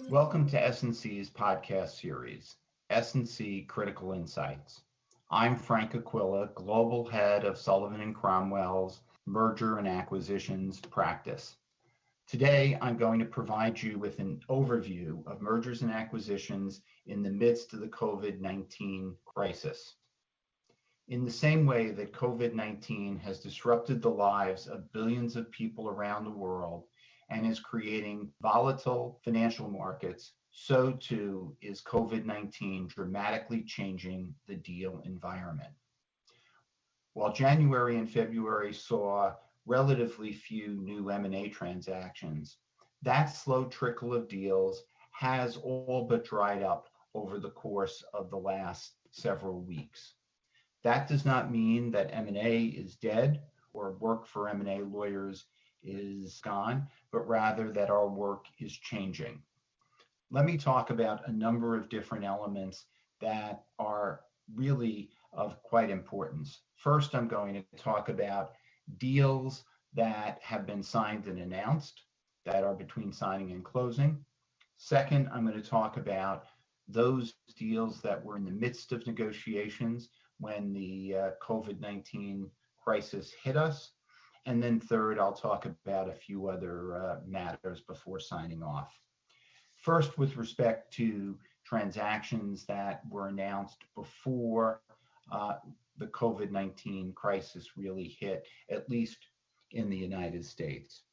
Welcome to S&C's podcast series, S&C Critical Insights. I'm Frank Aquila, Global Head of Sullivan & Cromwell's Merger and Acquisitions practice. Today, I'm going to provide you with an overview of mergers and acquisitions in the midst of the COVID-19 crisis. In the same way that COVID-19 has disrupted the lives of billions of people around the world and is creating volatile financial markets, so too is COVID-19 dramatically changing the deal environment. While January and February saw relatively few new M&A transactions, that slow trickle of deals has all but dried up over the course of the last several weeks. That does not mean that M&A is dead or work for M&A lawyers is gone, but rather that our work is changing. Let me talk about a number of different elements that are really of quite importance. First, I'm going to talk about deals that have been signed and announced that are between signing and closing. Second, I'm going to talk about those deals that were in the midst of negotiations when the COVID-19 crisis hit us. And then third, I'll talk about a few other matters before signing off. First, with respect to transactions that were announced before the COVID-19 crisis really hit, at least in the United States.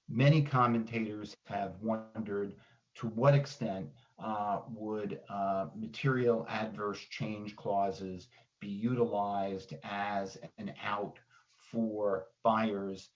Many commentators have wondered to what extent would material adverse change clauses be utilized as an out for buyers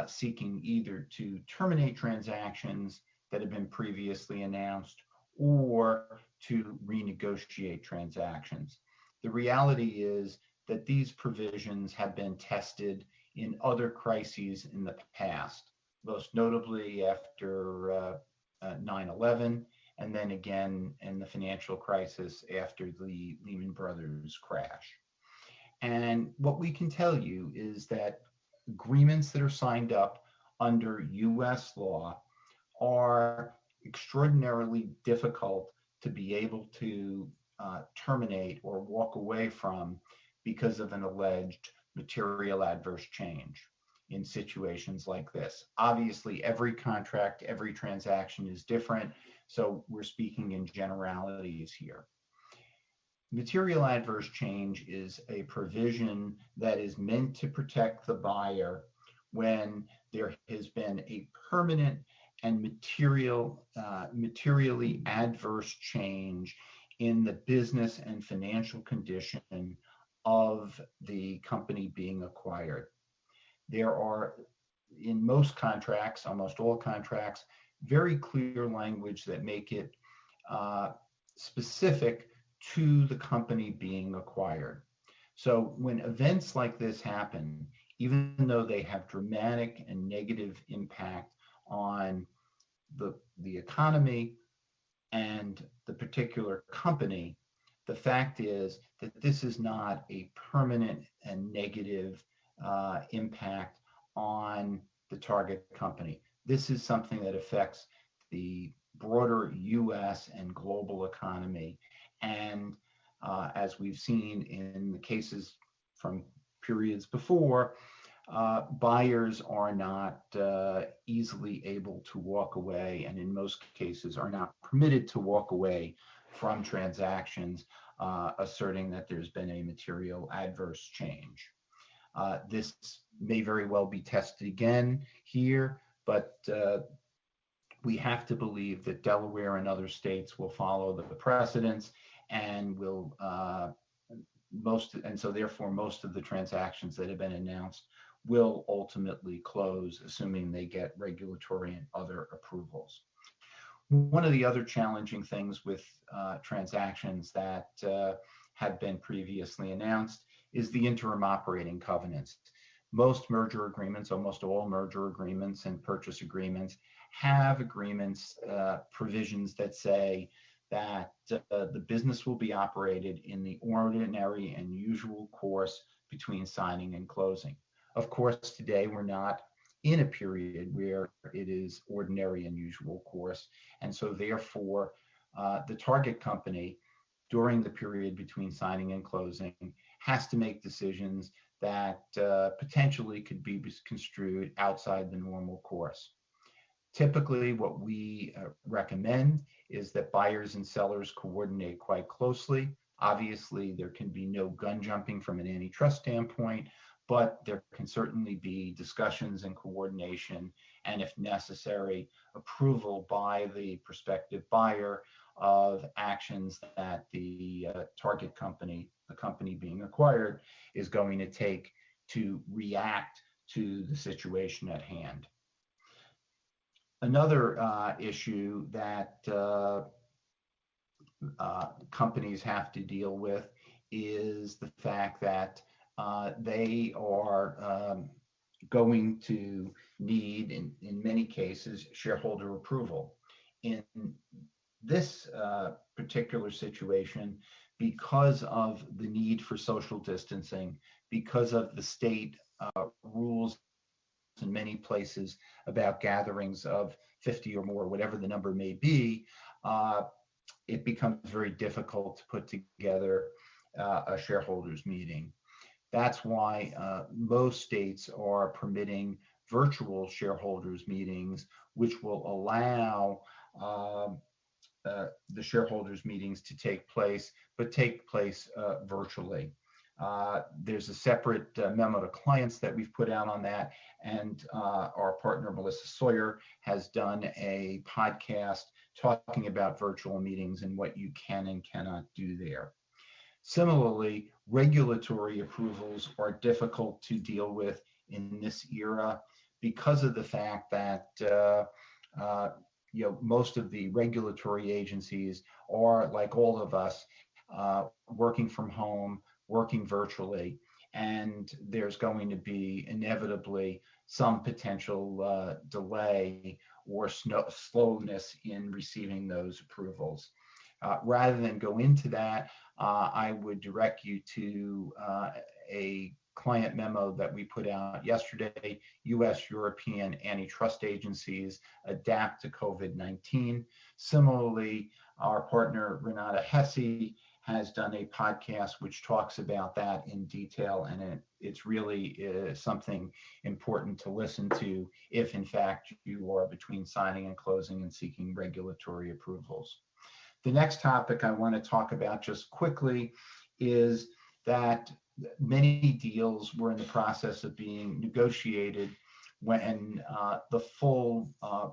seeking either to terminate transactions that have been previously announced or to renegotiate transactions. The reality is that these provisions have been tested in other crises in the past, most notably after 9/11, and then again in the financial crisis after the Lehman Brothers crash. And what we can tell you is that agreements that are signed up under US law are extraordinarily difficult to be able to terminate or walk away from because of an alleged material adverse change in situations like this. Obviously, every contract, every transaction is different, so we're speaking in generalities here. Material adverse change is a provision that is meant to protect the buyer when there has been a permanent and materially adverse change in the business and financial condition of the company being acquired. There are, in most contracts, almost all contracts, very clear language that make it specific to the company being acquired. So when events like this happen, even though they have dramatic and negative impact on the economy and the particular company, the fact is that this is not a permanent and negative impact on the target company. This is something that affects the broader US and global economy. And as we've seen in the cases from periods before, buyers are not easily able to walk away, and in most cases are not permitted to walk away from transactions asserting that there's been a material adverse change. This may very well be tested again here, but we have to believe that Delaware and other states will follow the precedents and will so therefore most of the transactions that have been announced will ultimately close, assuming they get regulatory and other approvals. One of the other challenging things with transactions that have been previously announced is the interim operating covenants. Most merger agreements, almost all merger agreements and purchase agreements have agreements, provisions that say that the business will be operated in the ordinary and usual course between signing and closing. Of course, today we're not in a period where it is ordinary and usual course. And so therefore, the target company during the period between signing and closing has to make decisions that potentially could be construed outside the normal course. Typically, what we recommend is that buyers and sellers coordinate quite closely. Obviously, there can be no gun jumping from an antitrust standpoint, but there can certainly be discussions and coordination, and if necessary, approval by the prospective buyer of actions that the target company, the company being acquired, is going to take to react to the situation at hand. Another issue that companies have to deal with is the fact that they are going to need, in many cases, shareholder approval. In this particular situation, because of the need for social distancing, because of the state rules in many places about gatherings of 50 or more, whatever the number may be, it becomes very difficult to put together a shareholders meeting. That's why most states are permitting virtual shareholders meetings, which will allow the shareholders meetings to take place, but take place virtually. There's a separate memo to clients that we've put out on that, and our partner Melissa Sawyer has done a podcast talking about virtual meetings and what you can and cannot do there. Similarly, regulatory approvals are difficult to deal with in this era because of the fact that most of the regulatory agencies are, like all of us, working from home, working virtually, and there's going to be inevitably some potential delay or slowness in receiving those approvals. Rather than go into that, I would direct you to a client memo that we put out yesterday. U.S. European antitrust agencies adapt to COVID-19. Similarly, our partner Renata Hesse has done a podcast which talks about that in detail, and it's really something important to listen to if in fact you are between signing and closing and seeking regulatory approvals. The next topic I want to talk about just quickly is that many deals were in the process of being negotiated when the full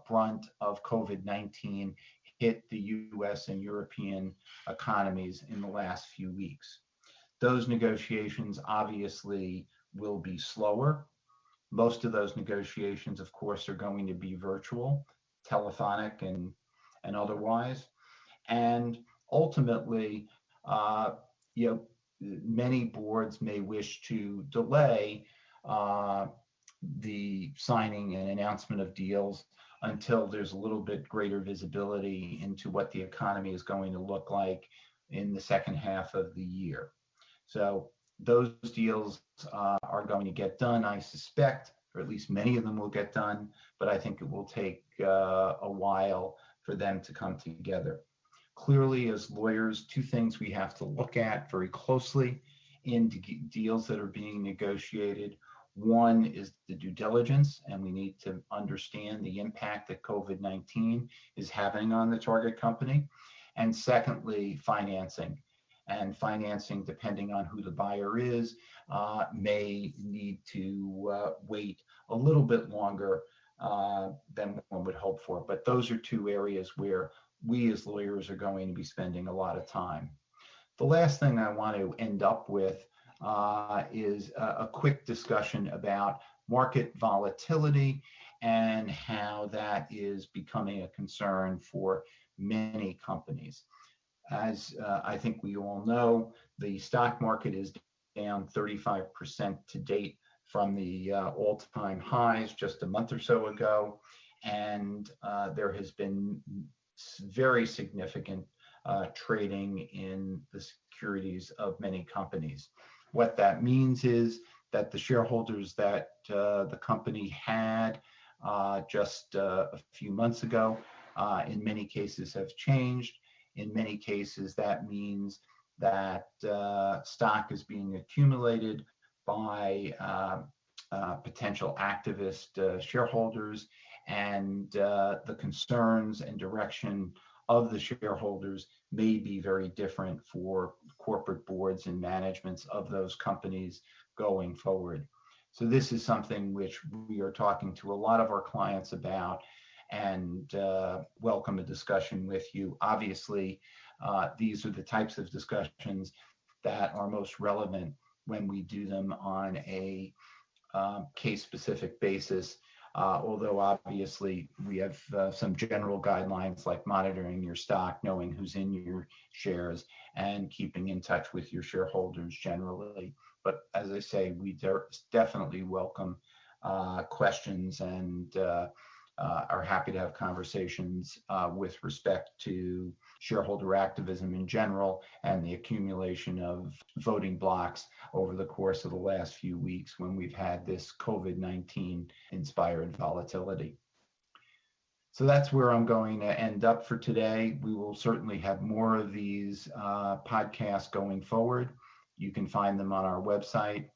brunt of COVID-19 hit the US and European economies in the last few weeks. Those negotiations obviously will be slower. Most of those negotiations, of course, are going to be virtual, telephonic, and otherwise. And ultimately, many boards may wish to delay the signing and announcement of deals until there's a little bit greater visibility into what the economy is going to look like in the second half of the year. So those deals are going to get done, I suspect, or at least many of them will get done, but I think it will take a while for them to come together. Clearly, as lawyers, two things we have to look at very closely in deals that are being negotiated. One is the due diligence, and we need to understand the impact that COVID-19 is having on the target company. And secondly, financing. And financing, depending on who the buyer is, may need to wait a little bit longer than one would hope for. But those are two areas where we as lawyers are going to be spending a lot of time. The last thing I want to end up with is a quick discussion about market volatility and how that is becoming a concern for many companies. As I think we all know, the stock market is down 35% to date from the all-time highs just a month or so ago, and there has been very significant trading in the securities of many companies. What that means is that the shareholders that the company had just a few months ago, in many cases have changed. In many cases, that means that stock is being accumulated by potential activist shareholders, and the concerns and direction of the shareholders may be very different for corporate boards and managements of those companies going forward. So this is something which we are talking to a lot of our clients about, and welcome a discussion with you. Obviously, these are the types of discussions that are most relevant when we do them on a case-specific basis, although obviously we have some general guidelines like monitoring your stock, knowing who's in your shares, and keeping in touch with your shareholders generally. But as I say, we definitely welcome questions, and are happy to have conversations with respect to shareholder activism in general and the accumulation of voting blocks over the course of the last few weeks when we've had this COVID-19 inspired volatility. So that's where I'm going to end up for today. We will certainly have more of these podcasts going forward. You can find them on our website.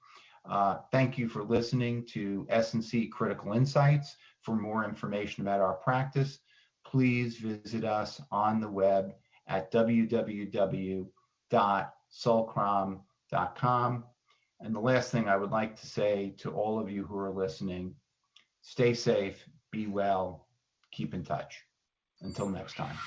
Thank you for listening to S&C Critical Insights. For more information about our practice, please visit us on the web at www.solcrom.com. And the last thing I would like to say to all of you who are listening, stay safe, be well, keep in touch. Until next time.